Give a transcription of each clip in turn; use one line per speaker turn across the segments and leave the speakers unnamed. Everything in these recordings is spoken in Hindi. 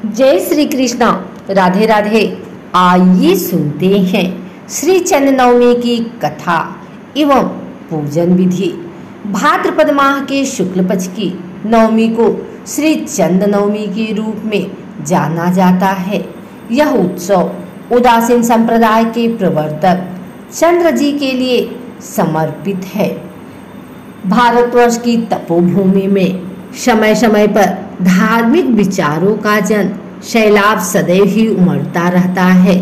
जय श्री कृष्णा। राधे राधे। आइए सुनते हैं श्री चंद नवमी की कथा एवं पूजन विधि। भाद्रपद माह के शुक्ल पक्ष की नवमी को श्री चंद नवमी के रूप में जाना जाता है। यह उत्सव उदासीन संप्रदाय के प्रवर्तक चंद्र जी के लिए समर्पित है। भारतवर्ष की तपोभूमि में समय समय पर धार्मिक विचारों का जन शैलाब सदैव ही उमड़ता रहता है।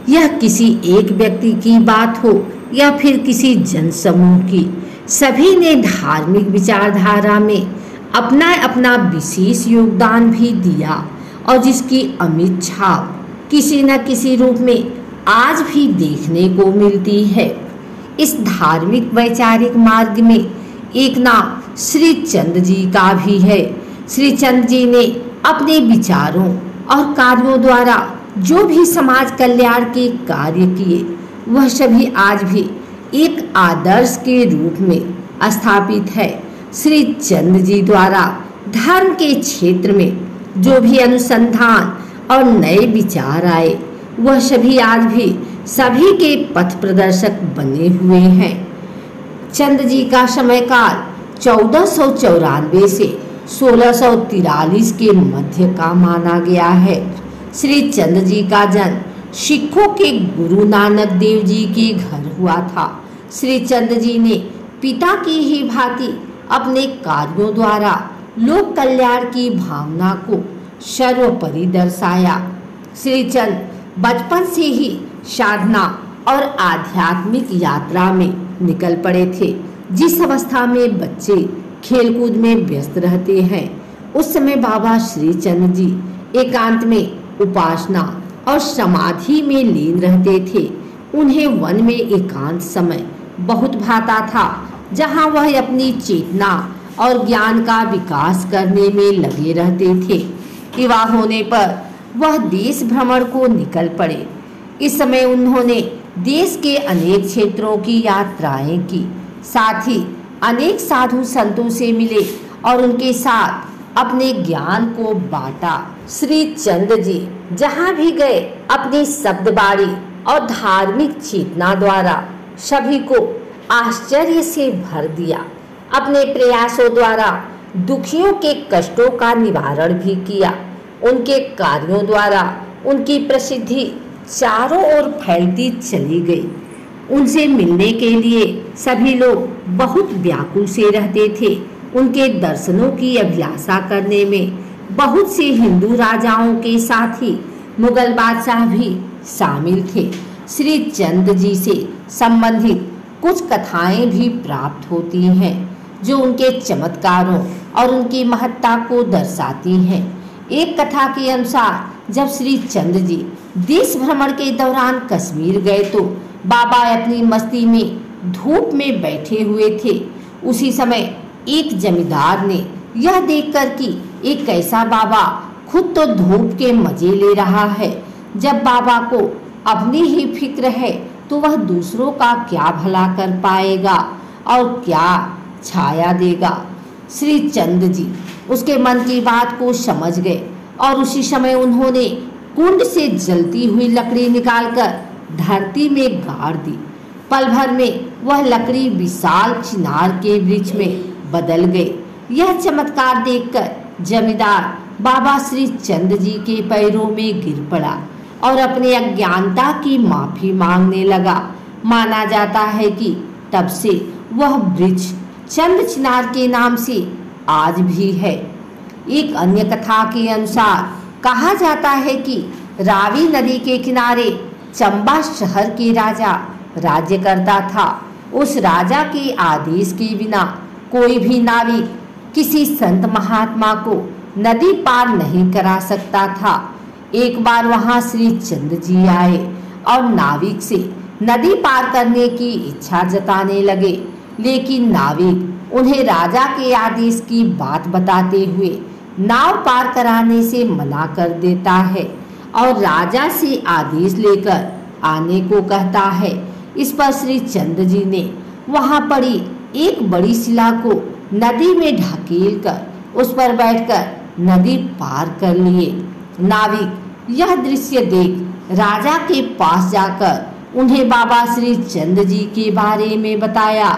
यह किसी एक व्यक्ति की बात हो या फिर किसी जनसमूह की, सभी ने धार्मिक विचारधारा में अपना अपना विशेष योगदान भी दिया और जिसकी अमिट छाप किसी न किसी रूप में आज भी देखने को मिलती है। इस धार्मिक वैचारिक मार्ग में एक नाम श्री चंद जी का भी है। श्री चंद जी ने अपने विचारों और कार्यों द्वारा जो भी समाज कल्याण के कार्य किए, वह सभी आज भी एक आदर्श के रूप में स्थापित है। श्री चंद जी द्वारा धर्म के क्षेत्र में जो भी अनुसंधान और नए विचार आए, वह सभी आज भी सभी के पथ प्रदर्शक बने हुए हैं। चंद जी का समयकाल 1494 से 1643 के मध्य का माना गया है। श्री चंद जी का जन्म सिखों के गुरु नानक देव जी के घर हुआ था। श्री चंद जी ने पिता की ही भांति अपने कार्यों द्वारा लोक कल्याण की भावना को सर्वोपरि दर्शाया। श्री चंद बचपन से ही साधना और आध्यात्मिक यात्रा में निकल पड़े थे। जिस अवस्था में बच्चे खेलकूद में व्यस्त रहते हैं, उस समय बाबा श्री चंद जी एकांत में उपासना और समाधि में लीन रहते थे। उन्हें वन में एकांत समय बहुत भाता था, जहां वह अपनी चेतना और ज्ञान का विकास करने में लगे रहते थे। विवाह होने पर वह देश भ्रमण को निकल पड़े। इस समय उन्होंने देश के अनेक क्षेत्रों की यात्राएं की, साथ ही अनेक साधु संतों से मिले और उनके साथ अपने ज्ञान को बांटा। श्री चंद जी जहां भी गए, अपनी शब्दबाणी और धार्मिक चेतना द्वारा सभी को आश्चर्य से भर दिया। अपने प्रयासों द्वारा दुखियों के कष्टों का निवारण भी किया। उनके कार्यों द्वारा उनकी प्रसिद्धि चारों ओर फैलती चली गई। उनसे मिलने के लिए सभी लोग बहुत व्याकुल से रहते थे। उनके दर्शनों की अभिलाषा करने में बहुत से हिंदू राजाओं के साथ ही मुगल बादशाह भी शामिल थे। श्री चंद जी से संबंधित कुछ कथाएं भी प्राप्त होती हैं, जो उनके चमत्कारों और उनकी महत्ता को दर्शाती हैं। एक कथा के अनुसार जब श्री चंद जी देश भ्रमण के दौरान कश्मीर गए, तो बाबा अपनी मस्ती में धूप में बैठे हुए थे। उसी समय एक जमींदार ने यह देखकर कि एक कैसा बाबा खुद तो धूप के मजे ले रहा है, जब बाबा को अपनी ही फिक्र है तो वह दूसरों का क्या भला कर पाएगा और क्या छाया देगा। श्री चंद जी उसके मन की बात को समझ गए और उसी समय उन्होंने कुंड से जलती हुई लकड़ी निकालकर धरती में गाड़ दी। पल भर में वह लकड़ी विशाल चिनार के वृक्ष में बदल गई। यह चमत्कार देखकर जमींदार बाबा श्री चंद जी के पैरों में गिर पड़ा और अपने अज्ञानता की माफी मांगने लगा। माना जाता है कि तब से वह वृक्ष चंद चिनार के नाम से आज भी है। एक अन्य कथा के अनुसार कहा जाता है कि रावी नदी के किनारे चंबा शहर के राजा राज्य करता था। उस राजा के आदेश के बिना कोई भी नाविक किसी संत महात्मा को नदी पार नहीं करा सकता था। एक बार वहां श्री चंद जी आए और नाविक से नदी पार करने की इच्छा जताने लगे, लेकिन नाविक उन्हें राजा के आदेश की बात बताते हुए नाव पार कराने से मना कर देता है और राजा से आदेश लेकर आने को कहता है। इस पर श्री चंद जी ने वहां पड़ी एक बड़ी शिला को नदी में ढकेल कर उस पर बैठकर नदी पार कर लिए। नाविक यह दृश्य देख राजा के पास जाकर उन्हें बाबा श्री चंद जी के बारे में बताया।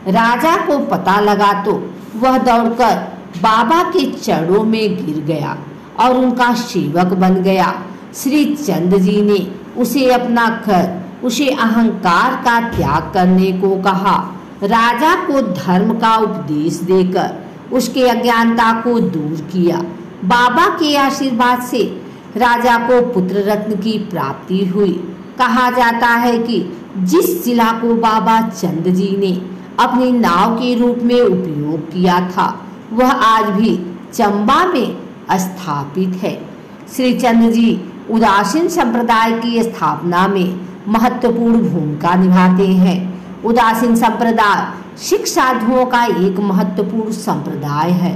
राजा को पता लगा तो वह दौड़कर बाबा के चरणों में गिर गया और उनका सेवक बन गया। श्री चंद जी ने उसे अपना कर उसे अहंकार का त्याग करने को कहा। राजा को धर्म का उपदेश देकर उसके अज्ञानता को दूर किया। बाबा के आशीर्वाद से राजा को पुत्र रत्न की प्राप्ति हुई। कहा जाता है कि जिस शिला को बाबा चंद जी ने अपनी नाव के रूप में उपयोग किया था वह आज भी चंबा में स्थापित है। श्री चंद जी उदासीन संप्रदाय की स्थापना में महत्वपूर्ण भूमिका निभाते हैं। उदासीन संप्रदाय सिख साधुओं का एक महत्वपूर्ण संप्रदाय है।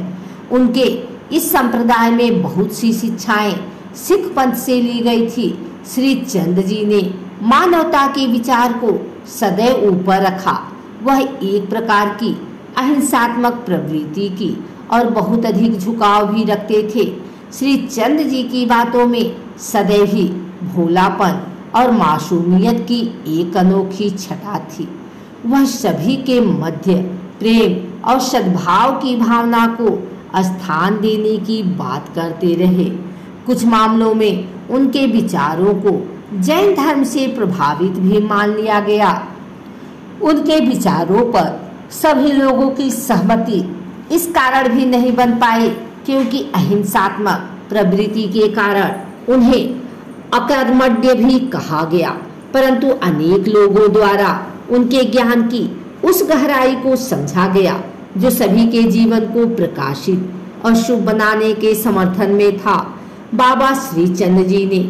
उनके इस संप्रदाय में बहुत सी शिक्षाएं सिख पंथ से ली गई थी। श्री चंद जी ने मानवता के विचार को सदैव ऊपर रखा। वह एक प्रकार की अहिंसात्मक प्रवृत्ति की और बहुत अधिक झुकाव भी रखते थे। श्री चंद जी की बातों में सदैव ही भोलापन और मासूमियत की एक अनोखी छटा थी। वह सभी के मध्य प्रेम और सद्भाव की भावना को स्थान देने की बात करते रहे। कुछ मामलों में उनके विचारों को जैन धर्म से प्रभावित भी मान लिया गया। उनके विचारों पर सभी लोगों की सहमति इस कारण भी नहीं बन पाई क्योंकि अहिंसात्मक प्रवृत्ति के कारण उन्हें अकर्मण्य भी कहा गया। परंतु अनेक लोगों द्वारा उनके ज्ञान की उस गहराई को समझा गया जो सभी के जीवन को प्रकाशित और शुभ बनाने के समर्थन में था। बाबा श्री चंद जी ने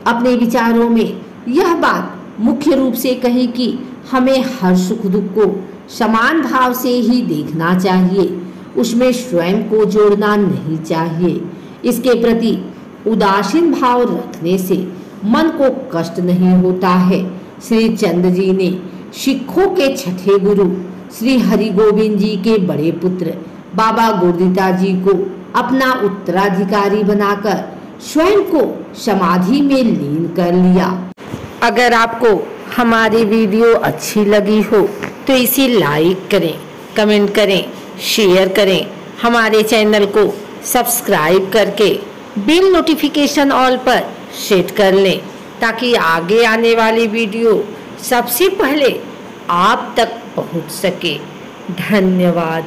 अपने विचारों में यह बात मुख्य रूप से कही कि हमें हर सुख दुख को समान भाव से ही देखना चाहिए, उसमें स्वयं को जोड़ना नहीं चाहिए। इसके प्रति उदासीन भाव रखने से मन को कष्ट नहीं होता है। श्री चंद जी ने सिखों के छठे गुरु श्री हरि गोविंद जी के बड़े पुत्र बाबा गुरदिता जी को अपना उत्तराधिकारी बनाकर स्वयं को समाधि में लीन कर लिया। अगर आपको हमारी वीडियो अच्छी लगी हो तो इसे लाइक करें, कमेंट करें, शेयर करें। हमारे चैनल को सब्सक्राइब करके बेल नोटिफिकेशन ऑल पर सेट कर लें ताकि आगे आने वाली वीडियो सबसे पहले आप तक पहुंच सके। धन्यवाद।